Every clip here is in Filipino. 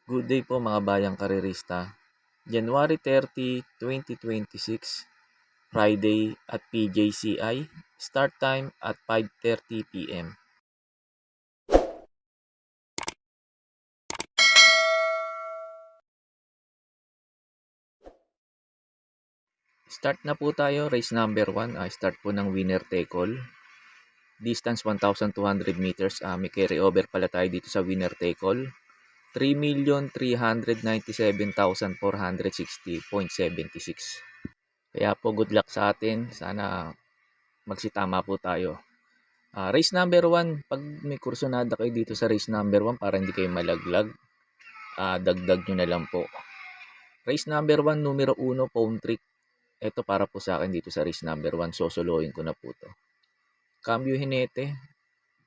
Good day po mga bayang karerista. January 30, 2026, Friday at PJCI. Start time at 5:30 p.m. Start na po tayo, race number 1. Start po ng winner take all. Distance 1,200 meters. May carry over pala tayo dito sa winner take all. 3,397,460.76. Kaya po good luck sa atin. Sana magsitama po tayo. Race number 1, pag may kursunada kayo dito sa race number 1 para hindi kayo malaglag, dagdag nyo na lang po. Race number 1, numero 1, phone trick. Ito para po sa akin dito sa race number 1, sosolohin ko na po to. Cambio Hinete,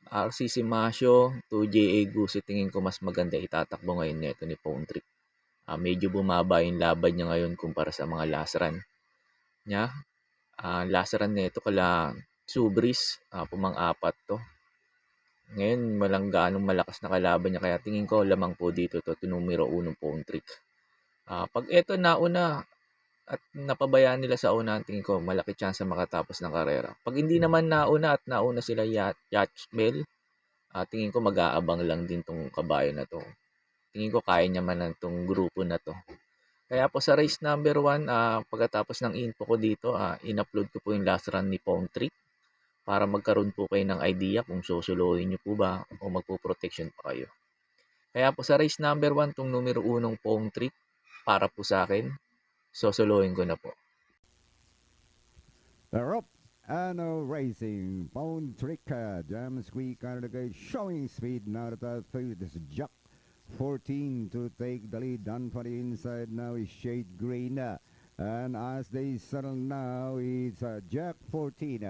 RCC Masio, 2JA Gusi, tingin ko mas maganda itatakbo ngayon nito ni phone trick. Medyo bumaba yung laban niya ngayon kumpara sa mga last run niya. Last run nito kala Subris, pumang-apat to. Ngayon, walang gaanong malakas na kalaban niya. Kaya tingin ko lamang po dito to numero 1 phone trick. Pag eto nauna at napabayaan nila sa una, tingin ko malaki chance makatapos ng karera. Pag hindi naman nauna at nauna sila Yacht Bell, tingin ko mag-aabang lang din tong kabayo na to. Tingin ko kaya niya man tong grupo na to. Kaya po sa race number 1, pagkatapos ng info ko dito, in-upload ko po yung last run ni phone trick para magkaroon po kayo ng idea kung susuluhin nyo po ba o magpo-protection pa kayo. Kaya po sa race number 1, tong numero 1 phone trick, para po sa akin, susuluhin ko na po. Rope and racing. Phone trick. Jam squeak out of the gate. Showing speed now to the third. This is Jack 14 to take the lead. Done for the inside now is Shade Green. And as they settle now, it's Jack 14.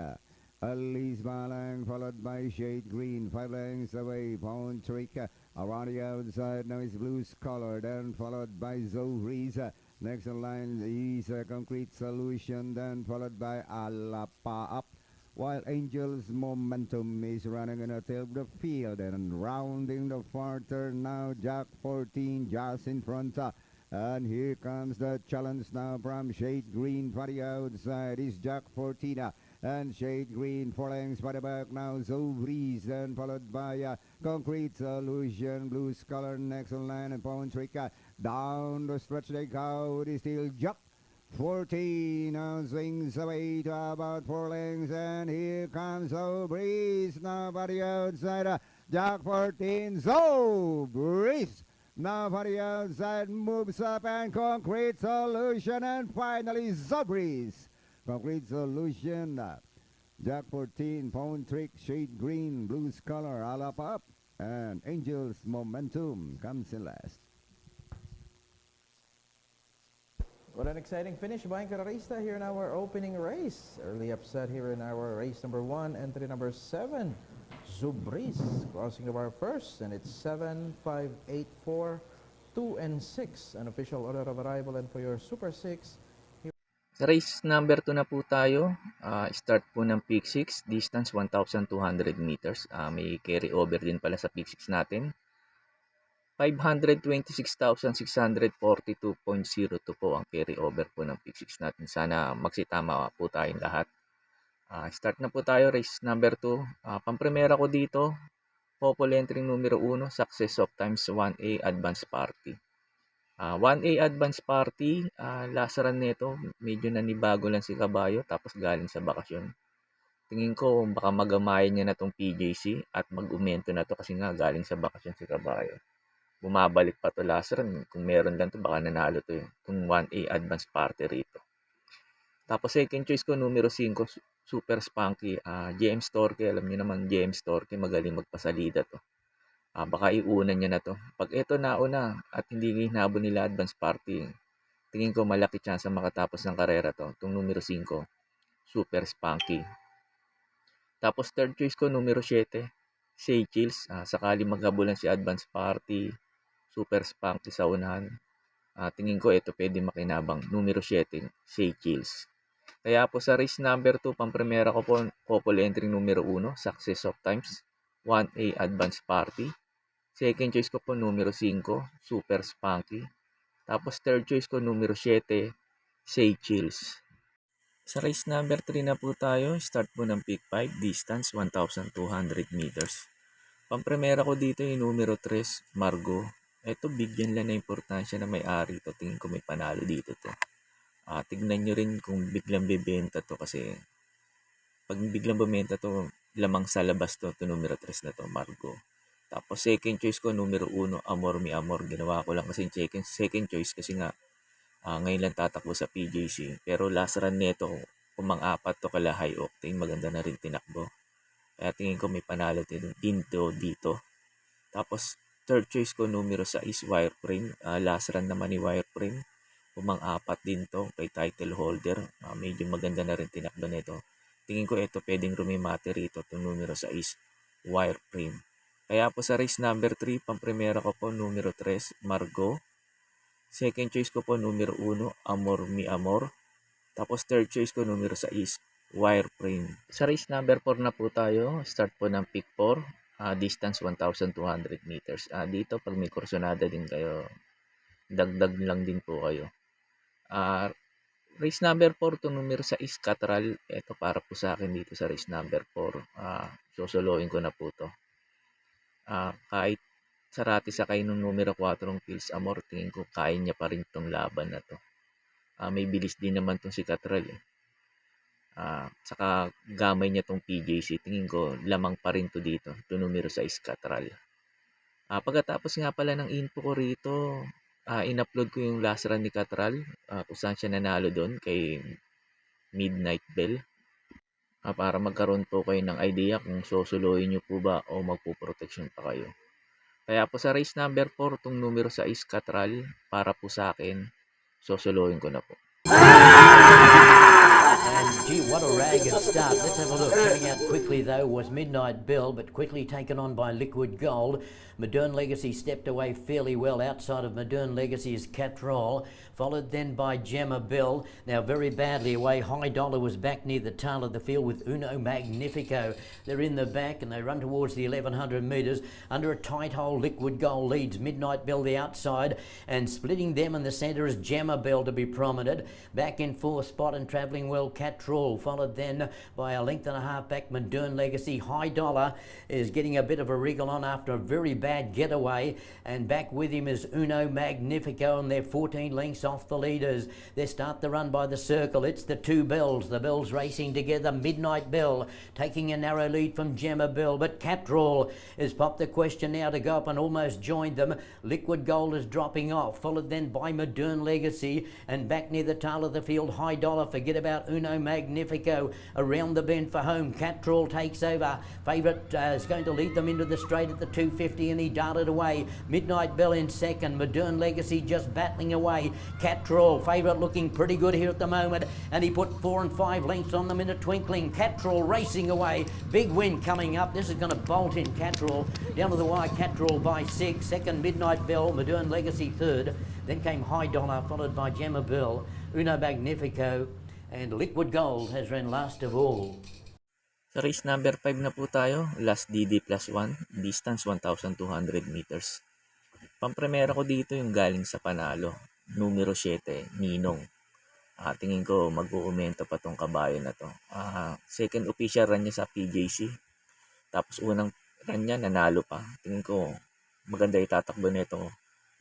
Elise Balang followed by Shade Green. 5 lengths away. Phone trick. Around the outside now is Blues Color. Then followed by Zohries. Next in line is a Concrete Solution, then followed by Alapa Up. While Angel's Momentum is running in a tail of the field and rounding the far turn now, Jack 14 just in front. And here comes the challenge now from Shade Green for the outside. Is Jack 14 and Shade Green 4 lengths by the back now. Zovries then followed by Concrete Solution, Blues Color next in line, and Phone Trick. Down the stretch they go. It is still Jack 14 now swings away to about 4 lengths, and here comes Zobreeze now for the outside. Jack 14, Zobreeze now for the outside, moves up, and Concrete Solution, and finally Zobreeze. Concrete Solution, Jack 14, Phone Trick, Shade Green, Blues Color, Alap Up, and Angel's Momentum comes in last. What an exciting finish by Cararista here in our opening race. Early upset here in our race number 1, entry number 7. Zubris crossing the bar first, and it's 7, 5, 8, 4, 2, and 6. An official order of arrival, and for your Super 6. Sa race number 2 na po tayo. Start po ng peak 6, distance 1,200 meters. May carry over din pala sa peak 6 natin. 526,642.02 po ang carry over po ng peak 6 natin. Sana magsitama po tayong lahat. Start na po tayo, race number 2. Pampremera ko dito, Popol entry numero 1, Success of Times 1A Advance Party. 1A Advance Party, last run nito, medyo nanibago lang si Kabayo tapos galing sa bakasyon. Tingin ko baka magamayan niya na tong PJC at mag-umento na to kasi nga galing sa bakasyon si Kabayo. Bumabalik pa to last run. Kung meron lang to baka nanalo to yung 1A Advance Party rito. Tapos second choice ko numero 5, Super Spunky. James Torque, alam niyo naman James Torque, magaling magpasalida to. Baka iunan niya na to. Pag ito nauna at hindi hinabol nila Advance Party, tingin ko malaki chance makatapos ng karera to. Itong numero 5, Super Spunky. Tapos third choice ko numero 7, Seychelles. Sakali maghabulan si Advance Party, Super Spunky sa unahan. Tingin ko ito pwede makinabang. Numero 7, Seychelles. Kaya po sa race number 2, pampremera ko po, Popol entry numero 1, Success of Times, 1A Advance Party. Second choice ko po numero 5, Super Spunky. Tapos third choice ko numero 7, Say Chills. Sa race number 3 na po tayo, start po ng pick 5, distance 1,200 meters. Pampremera ko dito yung numero 3, Margo. Ito, bigyan lang na importansya na may-ari to. Tingin ko may panalo dito to. Tignan nyo rin kung biglang bibenta to kasi pag biglang bumenta to, lamang sa labas to numero 3 na to, Margo. Tapos second choice ko, numero 1, Amor Mi Amor. Ginawa ko lang kasi second choice kasi nga ngayon lang tatakbo sa PJC. Pero last run nito, kumang-apat to kala high octane, maganda na rin tinakbo. Kaya tingin ko may panalo din dito. Tapos third choice ko numero 6, Wireframe. Last run naman ni Wireframe. Kumang-apat din to kay title holder. Medyo maganda na rin tinakbo nito. Tingin ko ito pwedeng rumimate rito itong numero 6, Wireframe. Kaya po sa race number 3, pampremera ko po numero 3, Margo. Second choice ko po numero 1, Amor Mi Amor. Tapos third choice ko numero 6, Wireframe. Sa race number 4 na po tayo. Start po ng pick 4. Distance 1,200 meters. Dito pag may kursonada din kayo, dagdag lang din po kayo. Race number 4 to numero 6, Catral. Ito para po sa akin dito sa race number 4. Sosoloin ko na po to. Kahit sarati sakay nung numero 4 Pills Amor, tingin ko kaya niya pa rin itong laban na to. May bilis din naman tong si Catral saka gamay niya tong PJC, tingin ko lamang pa rin to dito, to numero 6, Catral. Pagkatapos nga pala ng info ko rito, in-upload ko yung last run ni Catral, kung saan siya nanalo doon kay Midnight Bell. Para magkaroon po kayo ng idea kung susuluhin nyo po ba o magpuproteksyon pa kayo. Kaya po sa race number 4, itong numero 6, Catral, para po sa akin, susuluhin ko na po. And gee, what a ragged start. Let's have a look. Coming out quickly though was Midnight Bell, but quickly taken on by Liquid Gold. Modern Legacy stepped away fairly well. Outside of Modern Legacy is Catrol, followed then by Gemma Bell. Now very badly away. High Dollar was back near the tail of the field with Uno Magnifico. They're in the back and they run towards the 1,100 metres. Under a tight hole, Liquid Gold leads Midnight Bell the outside, and splitting them in the centre is Gemma Bell to be prominent. Back in fourth spot and travelling well, Catrol, followed then by a length and a half back Modern Legacy. High Dollar is getting a bit of a wriggle on after a very bad getaway, and back with him is Uno Magnifico, and they're 14 lengths off the leaders. They start the run by the circle. It's the two Bells. The Bells racing together. Midnight Bell taking a narrow lead from Gemma Bell, but Catrol has popped the question now to go up and almost joined them. Liquid Gold is dropping off, followed then by Modern Legacy, and back near the tail of the field, High Dollar. Forget about Uno Magnifico. Around the bend for home, Catrol takes over. Favourite is going to lead them into the straight at the 250, and he darted away. Midnight Bell in second. Modern Legacy just battling away. Catrol, favourite, looking pretty good here at the moment, and he put 4 and 5 lengths on them in a twinkling. Catrol racing away. Big win coming up. This is going to bolt in Catrol. Down to the wire, Catrol by 6. Second, Midnight Bell. Modern Legacy third. Then came High Dollar, followed by Gemma Bell. Uno Magnifico, and Liquid Gold has run last of all. Sa race number 5 na po tayo, last DD plus 1, distance 1,200 meters. Pampremera ko dito yung galing sa panalo, numero 7, Ninong. Tingin ko mag-uumento pa tong kabayo na to. Second official run niya sa PJC. Tapos unang run niya, nanalo pa. Tingin ko maganda itatakbo nito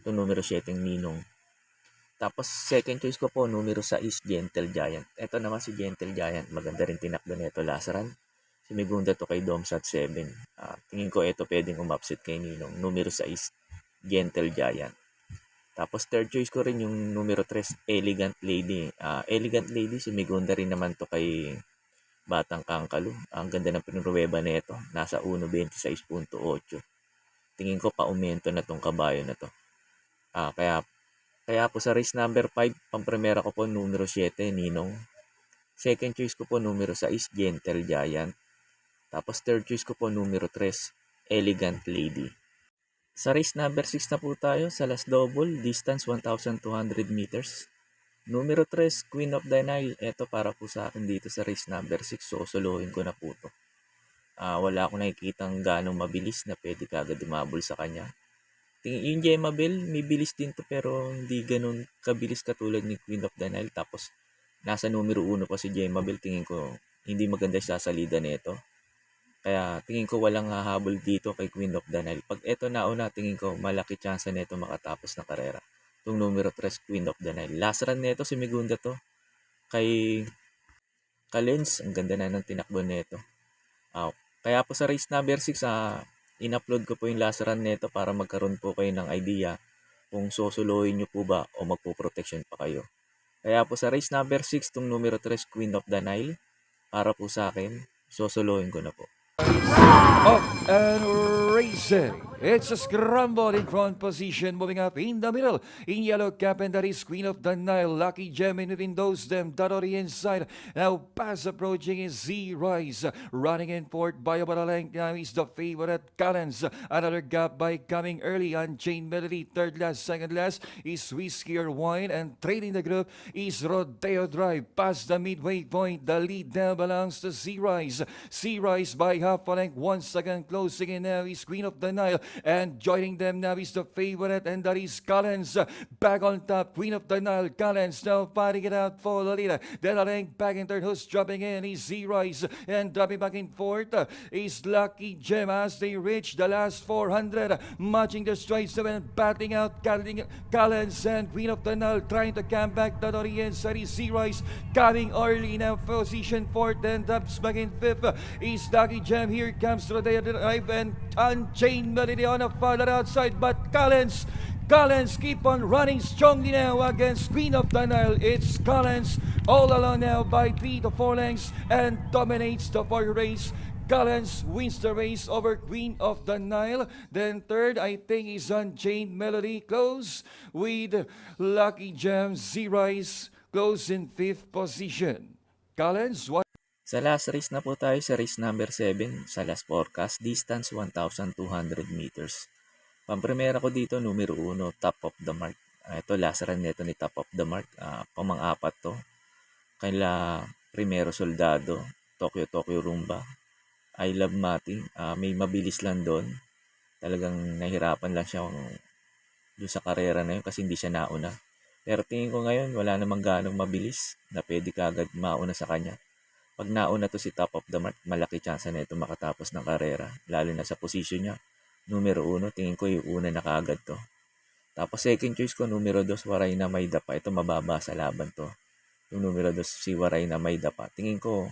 itong numero 7, Ninong. Tapos second choice ko po, numero 6, Gentle Giant. Ito naman si Gentle Giant, maganda rin tinakbo nito last run. Sumigunda to kay Domsat 7. Tingin ko ito pwedeng umupset kay Ninong. Numero 6, Gentle Giant. Tapos third choice ko rin yung numero 3, Elegant Lady. Elegant Lady, sumigunda rin naman to kay Batang Kangkalu. Ang ganda ng pinruweba nito. Nasa 1.26.8. Tingin ko pa-aumento na tong kabayo na to. Kaya po sa race number 5, pampremera ko po numero 7, Ninong. Second choice ko po numero 6, Gentle Giant. Tapos third choice ko po numero 3, Elegant Lady. Sa race number 6 na po tayo, sa last double, distance 1,200 meters. Numero 3, Queen of the Nile. Ito para po sa akin dito sa race number 6, so solohin ko na po to. Wala akong nakikitang ganong mabilis na pwede kagad dumabol sa kanya. Yung Gemma Bell, may bilis din to pero hindi ganun kabilis katulad ni Queen of the Nile. Tapos, nasa numero 1 pa si Gemma Bell. Tingin ko, hindi maganda siya sa salida nito. Kaya tingin ko walang hahabol dito kay Queen of the Nile. Pag eto nauna, tingin ko malaki chance nito makatapos ng karera. Itong numero 3, Queen of the Nile. Last run nito, si Migunda to. Kay Kalens, ang ganda na ng tinakbo nito. Kaya po sa race number 6, in-upload ko po yung last run nito para magkaroon po kayo ng idea kung susuluhin nyo po ba o magpo-protection pa kayo. Kaya po sa race number 6, itong numero 3, Queen of the Nile, para po sa akin, susuluhin ko na po. Off and racing. It's a scramble in front position, moving up in the middle. In yellow cap, and that is Queen of the Nile. Lucky Gem in between those them. That on the inside. Now pass approaching is Z-Rise. Running in fourth by about a length. Now is the favorite Callens. Another gap by coming early on Chain Melody. Third last, second last is Whiskey or Wine. And trailing the group is Rodeo Drive. Past the midway point. The lead now belongs to Z-Rise. Z-Rise by half a length. 1 second closing in now is Queen of the Nile. And joining them now is the favorite, and that is Callens. Back on top, Queen of the Nile, Callens now fighting it out for the leader. Then a length back in third, who's dropping in is Z-Rise. And dropping back in fourth is Lucky Gem as they reach the last 400. Matching the strides and battling out Callens and Queen of the Nile trying to come back to the inside is Z-Rise. Coming early now, position fourth, and drops back in fifth is Lucky Gem. Here comes Rodeo Drive and Unchained Melody on the farther outside, but Callens keep on running strongly now against Queen of the Nile. It's Callens all alone now by 3 to 4 lengths and dominates the far race. Callens wins the race over Queen of the Nile. Then third, I think, is Unchained Melody. Close with Lucky Gem. Z-Rise close in 5th position. Callens, Sa last race na po tayo sa race number 7 sa last forecast, distance 1,200 meters. Pamprimera ko dito, numero 1, Top of the Mark. Ito, last run nito ni Top of the Mark. Pamang-apat to. Kaila Primero Soldado, Tokyo Rumba. I Love Mati. May mabilis lang doon. Talagang nahirapan lang siya doon sa karera na yun kasi hindi siya nauna. Pero tingin ko ngayon, wala namang ganong mabilis na pwede kagad mauna sa kanya. Pag nauna to si Top of the Mark, malaki chance na ito makatapos ng karera. Lalo na sa posisyon niya. Numero 1, tingin ko yung una na kaagad to. Tapos second choice ko, numero 2, Waray na May Dapa. Ito mababa sa laban to. Yung numero 2, si Waray na May Dapa. Tingin ko,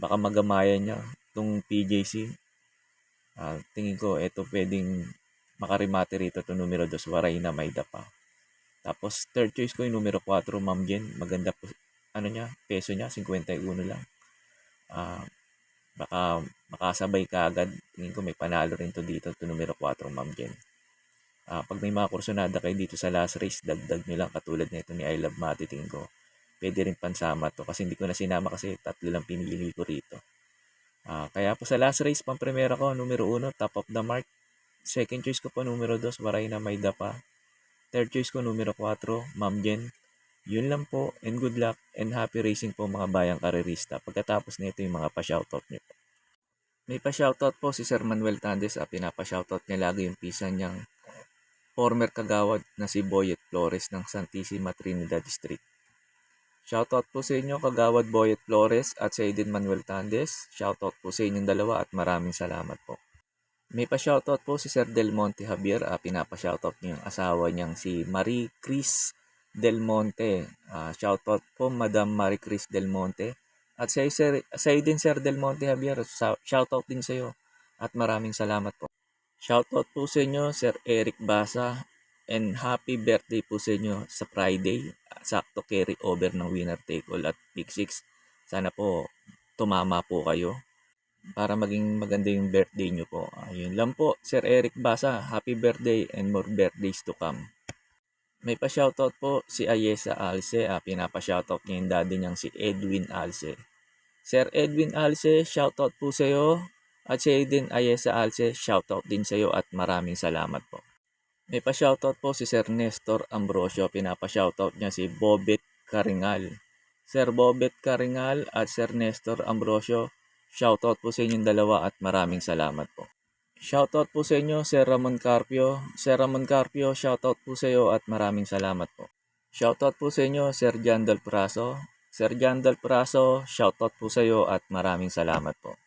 baka magamayan niya itong PJC. Tingin ko, ito pwedeng makarimate rito itong numero 2, Waray na May Dapa. Tapos third choice ko yung numero 4, Ma'am Jen. Maganda po. Peso niya, 51 lang. Baka makasabay ka agad. Tingin ko may panalo rin to dito, to numero 4, Ma'am Jen. Pag may mga kursunada kayo dito sa last race, dagdag nyo lang katulad nito ni I Love Mati. Tingin ko, pwede rin pansama to. Kasi hindi ko na sinama kasi 3 lang pinili ko rito. Kaya po sa last race, pamprimera ko, numero 1, Top of the Mark. Second choice ko po, numero 2, Waray na May Dapa. Third choice ko, numero 4, Ma'am Jen. Yun lang po, and good luck and happy racing po mga bayang karerista. Pagkatapos nito yung mga pa-shoutout niyo po. May pa-shoutout po si Sir Manuel Tandes. Pinapa-shoutout niya lagi yung pisa niyang former kagawad na si Boyet Flores ng Santissima Trinidad District. Shoutout po sa inyo kagawad Boyet Flores at sa Aiden Manuel Tandes. Shoutout po sa inyong dalawa at maraming salamat po. May pa-shoutout po si Sir Del Monte Javier. Pinapa-shoutout niya yung asawa niyang si Marie Cris Del Monte. Shoutout po Madam Marie Cris Del Monte. At sa din Sir Del Monte Javier, shoutout din sa iyo. At maraming salamat po. Shoutout po sa inyo Sir Eric Basa. And happy birthday po sa inyo sa Friday. Sakto carry over ng winner take all at Pick 6. Sana po tumama po kayo para maging maganda yung birthday nyo po. Yun lang po Sir Eric Basa. Happy birthday and more birthdays to come. May pa-shoutout po si Ayesa Alce. Pinapa-shoutout niya yung daddy niyang si Edwin Alce. Sir Edwin Alce, shoutout po sa iyo. At si Aiden Ayesa Alce, shoutout din sa iyo at maraming salamat po. May pa-shoutout po si Sir Nestor Ambrosio. Pinapa-shoutout niya si Bobet Karingal. Sir Bobet Karingal at Sir Nestor Ambrosio, shoutout po sa inyong dalawa at maraming salamat po. Shoutout po sa inyo, Sir Ramon Carpio. Sir Ramon Carpio, shoutout po sa iyo at maraming salamat po. Shoutout po sa inyo, Sir Jandal Praso. Sir Jandal Praso, shoutout po sa iyo at maraming salamat po.